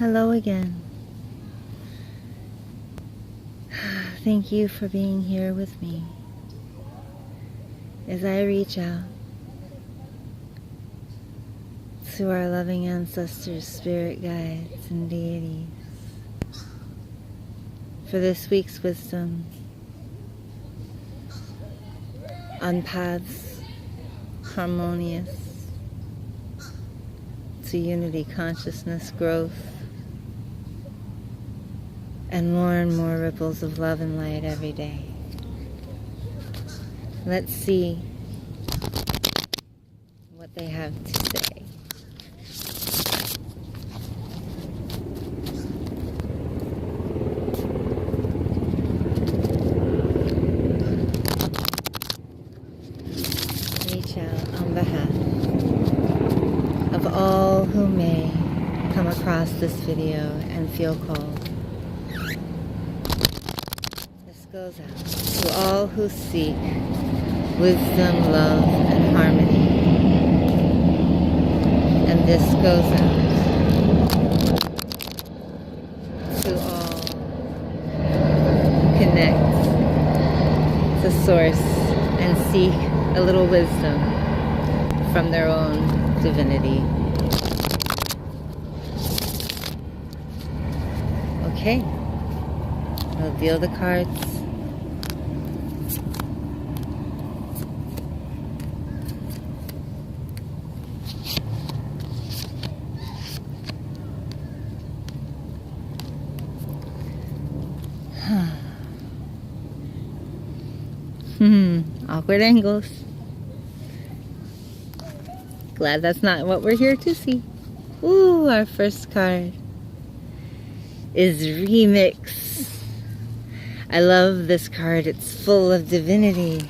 Hello again. Thank you for being here with me as I reach out to our loving ancestors, spirit guides, and deities for this week's wisdom on paths harmonious to unity, consciousness, growth, and more ripples of love and light every day. Let's see what they have to say. Reach out on behalf of all who may come across this video and feel called. Goes out to all who seek wisdom, love, and harmony. And this goes out to all who connect to Source and seek a little wisdom from their own divinity. Okay, I'll deal the cards. Awkward angles. Glad that's not what we're here to see. Ooh, our first card is Remix. I love this card. It's full of divinity.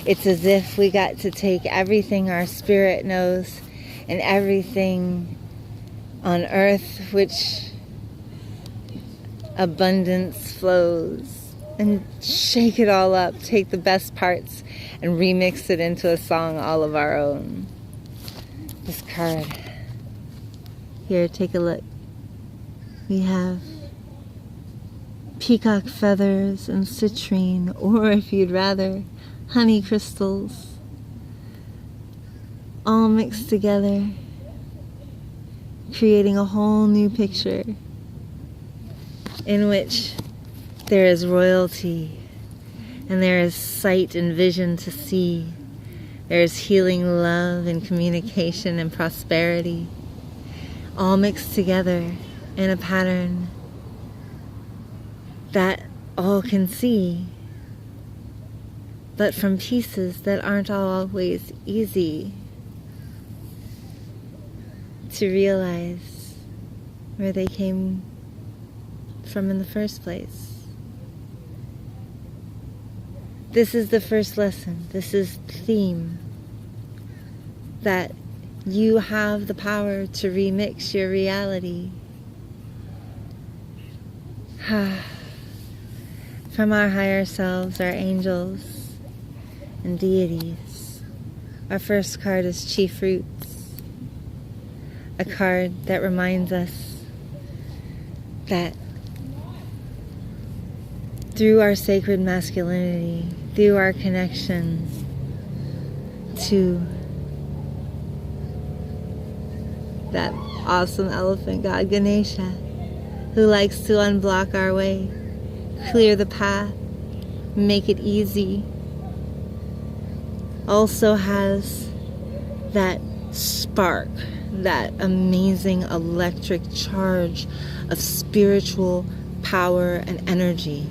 It's as if we got to take everything our spirit knows and everything on earth, which abundance flows, and shake it all up, take the best parts and remix it into a song all of our own. This card. Here, take a look. We have peacock feathers and citrine, or if you'd rather, honey crystals, all mixed together, creating a whole new picture in which there is royalty, and there is sight and vision to see. There is healing, love, and communication and prosperity, all mixed together in a pattern that all can see, but from pieces that aren't always easy to realize where they came from in the first place. This is the first lesson. This is the theme. That you have the power to remix your reality. From our higher selves, our angels, and deities. Our first card is Chief Roots. A card that reminds us that through our sacred masculinity, through our connection to that awesome elephant god Ganesha, who likes to unblock our way, clear the path, make it easy, also has that spark, that amazing electric charge of spiritual power and energy.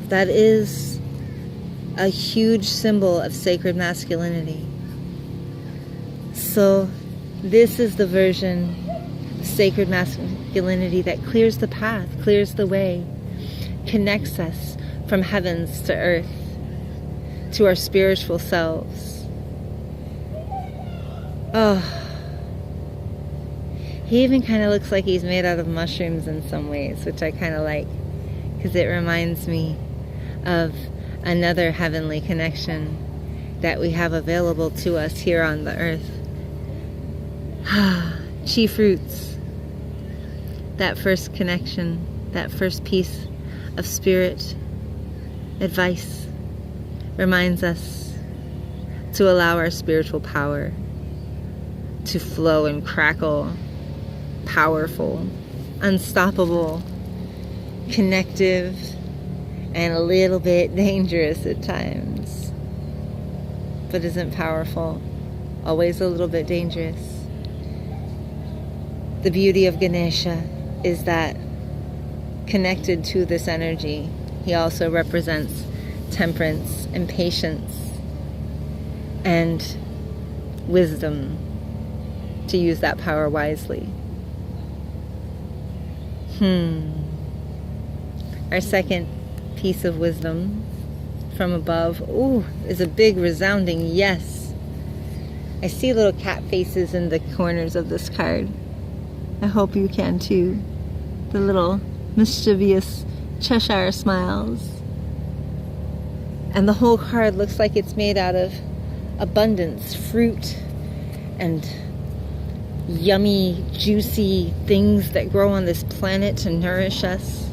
That is a huge symbol of sacred masculinity. So this is the version of sacred masculinity that clears the path, clears the way, connects us from heavens to earth, to our spiritual selves. Oh, he even kind of looks like he's made out of mushrooms in some ways, which I kind of like, because it reminds me of another heavenly connection that we have available to us here on the earth. Chief Roots. that first connection, that first piece of spirit advice reminds us to allow our spiritual power to flow and crackle, powerful, unstoppable, connective, and a little bit dangerous at times. But isn't powerful always a little bit dangerous? The beauty of Ganesha is that connected to this energy, he also represents temperance and patience and wisdom, to use that power wisely. Our second piece of wisdom from above, is a big resounding yes. I see little cat faces in the corners of this card. I hope you can too. The little mischievous Cheshire smiles. And the whole card looks like it's made out of abundance, fruit, and yummy, juicy things that grow on this planet to nourish us.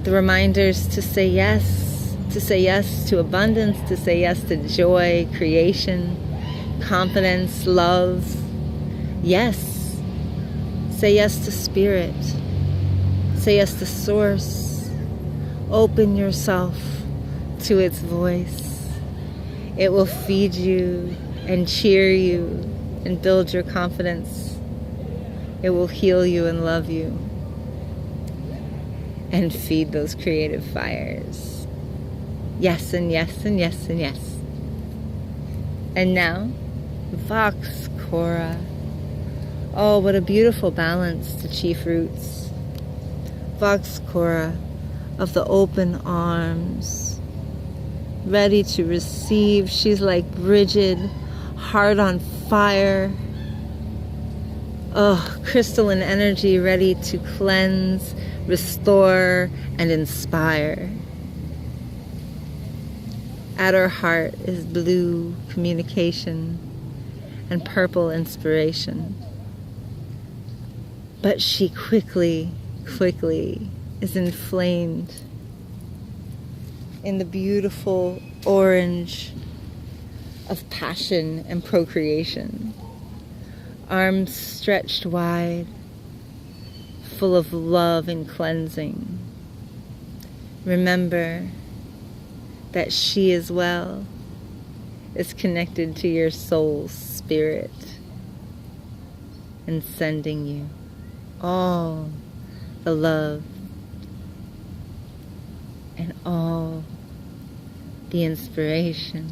The reminders to say yes to abundance, to say yes to joy, creation, confidence, love. Yes. Say yes to spirit. Say yes to source. Open yourself to its voice. It will feed you and cheer you and build your confidence. It will heal you and love you and feed those creative fires. Yes and yes and yes and yes. And now, Vox Cora. Oh, what a beautiful balance to chief roots. Vox Cora of the open arms, ready to receive. She's like Bridget, heart on fire. Oh, crystalline energy ready to cleanse, restore, and inspire. At her heart is blue communication and purple inspiration. But she quickly is inflamed in the beautiful orange of passion and procreation. Arms stretched wide, full of love and cleansing. Remember that she as well is connected to your soul's spirit and sending you all the love and all the inspiration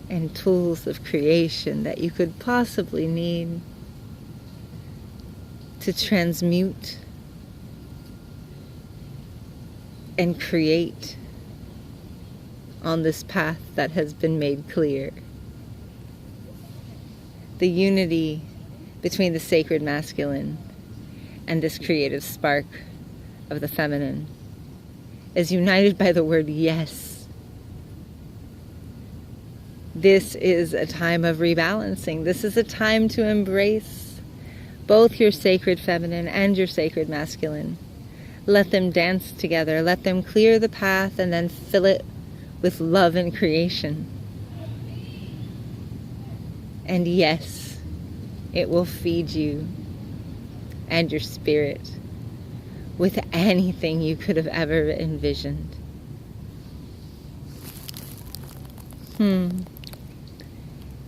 and tools of creation that you could possibly need to transmute and create on this path that has been made clear. The unity between the sacred masculine and this creative spark of the feminine is united by the word yes. This is a time of rebalancing. This is a time to embrace both your sacred feminine and your sacred masculine. Let them dance together. Let them clear the path and then fill it with love and creation. And yes, it will feed you and your spirit with anything you could have ever envisioned.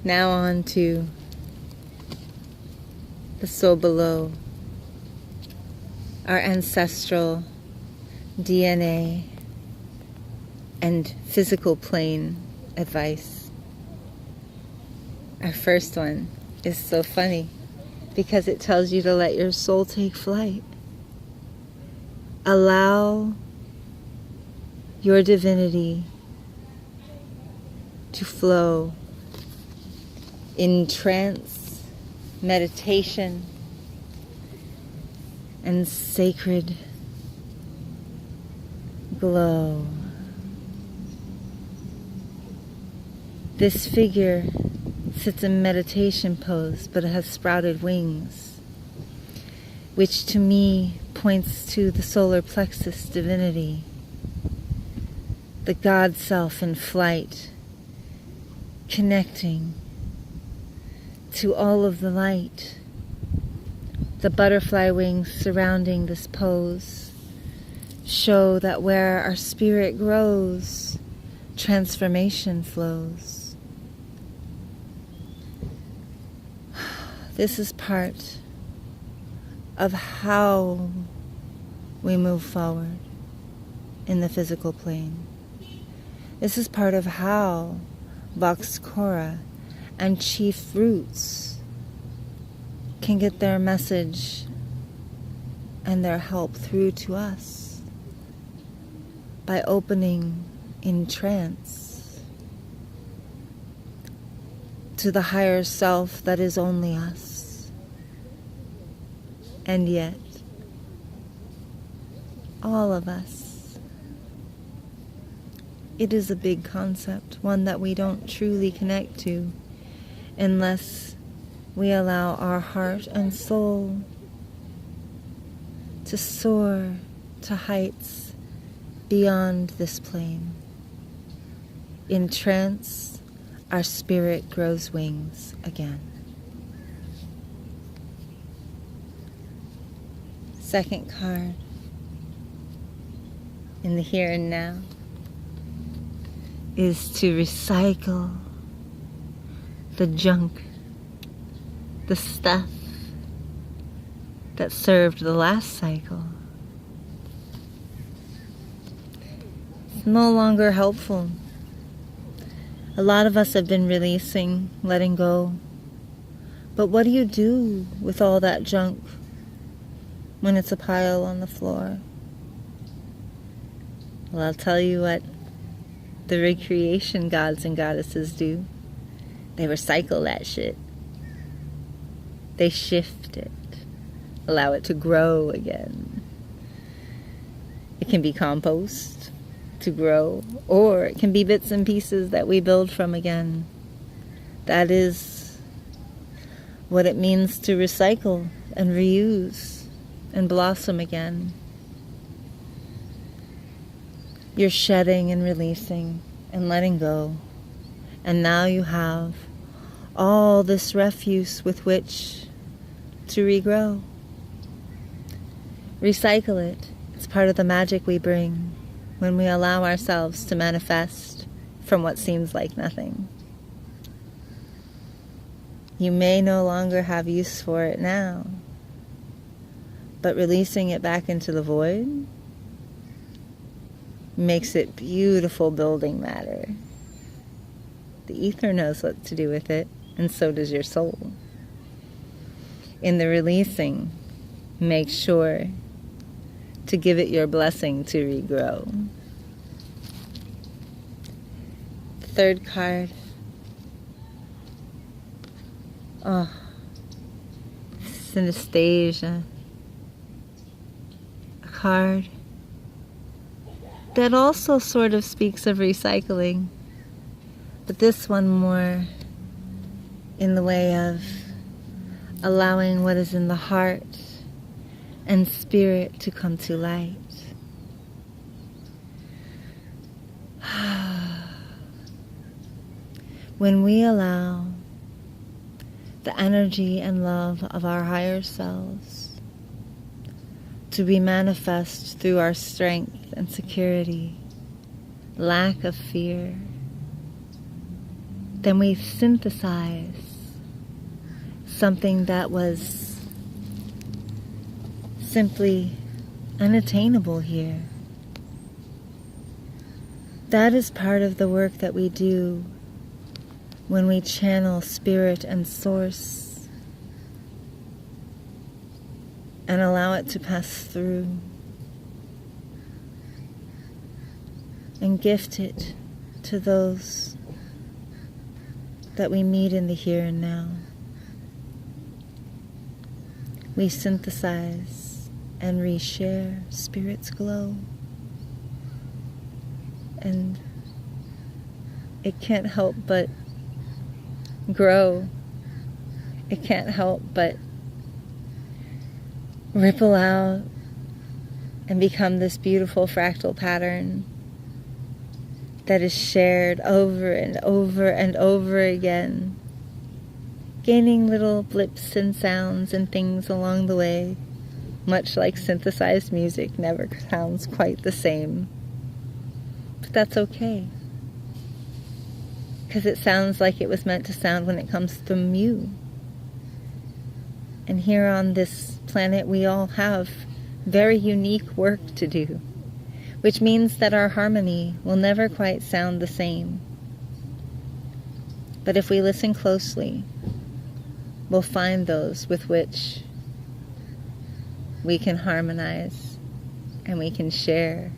Now on to the soul below, our ancestral DNA and physical plane advice. Our first one is so funny because it tells you to let your soul take flight. Allow your divinity to flow in trance, meditation, and sacred glow. This figure sits in meditation pose, but it has sprouted wings. which to me points to the solar plexus divinity, the God self in flight, connecting to all of the light. The butterfly wings surrounding this pose show that where our spirit grows, transformation flows. This is part of how we move forward in the physical plane. This is part of how Vox Cora and chief roots can get their message and their help through to us by opening in trance to the higher self that is only us. And yet, all of us. It is a big concept, one that we don't truly connect to unless we allow our heart and soul to soar to heights beyond this plane. In trance, our spirit grows wings again. Second card, in the here and now, is to recycle the junk, the stuff that served the last cycle. It's no longer helpful. A lot of us have been releasing, letting go. But what do you do with all that junk when it's a pile on the floor? Well, I'll tell you what the recreation gods and goddesses do. They recycle that shit. They shift it, allow it to grow again. It can be compost to grow, or it can be bits and pieces that we build from again. That is what it means to recycle and reuse and blossom again. You're shedding and releasing and letting go. And now you have all this refuse with which to regrow. Recycle it. It's part of the magic we bring when we allow ourselves to manifest from what seems like nothing. You may no longer have use for it now, but releasing it back into the void makes it beautiful building matter. The ether knows what to do with it, and so does your soul. In the releasing, make sure to give it your blessing to regrow. Third card. Oh, synesthesia. A card that also sort of speaks of recycling, but this one more in the way of allowing what is in the heart and spirit to come to light. When we allow the energy and love of our higher selves to be manifest through our strength and security, lack of fear, then we synthesize something that was simply unattainable here. That is part of the work that we do when we channel spirit and source and allow it to pass through and gift it to those that we meet in the here and now. We synthesize and reshare spirit's glow, and it can't help but grow. It can't help but ripple out and become this beautiful fractal pattern that is shared over and over and over again, gaining little blips and sounds and things along the way, much like synthesized music never sounds quite the same. But that's okay, because it sounds like it was meant to sound when it comes from you. And here on this planet we all have very unique work to do, which means that our harmony will never quite sound the same. But if we listen closely, we'll find those with which we can harmonize and we can share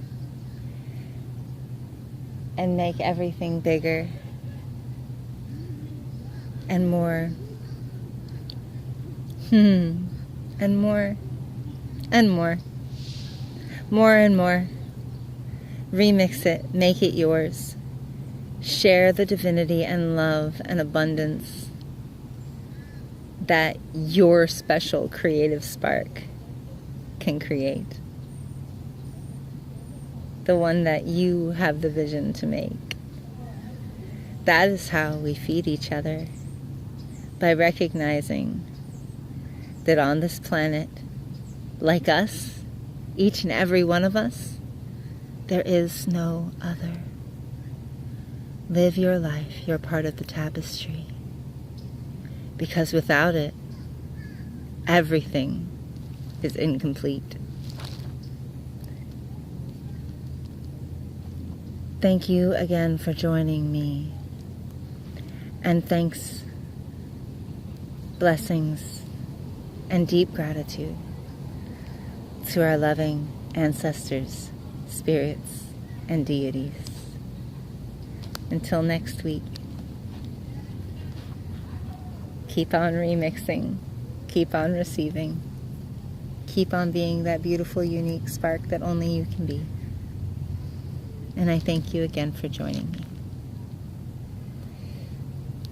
and make everything bigger and more and more and more and more. Remix it, make it yours. Share the divinity and love and abundance that your special creative spark can create. The one that you have the vision to make. That is how we feed each other, by recognizing that on this planet, like us, each and every one of us, there is no other. Live your life. You're part of the tapestry. Because without it, everything is incomplete. Thank you again for joining me. And thanks, blessings, and deep gratitude to our loving ancestors, spirits, and deities. Until next week, keep on remixing, keep on receiving, keep on being that beautiful, unique spark that only you can be. And I thank you again for joining me.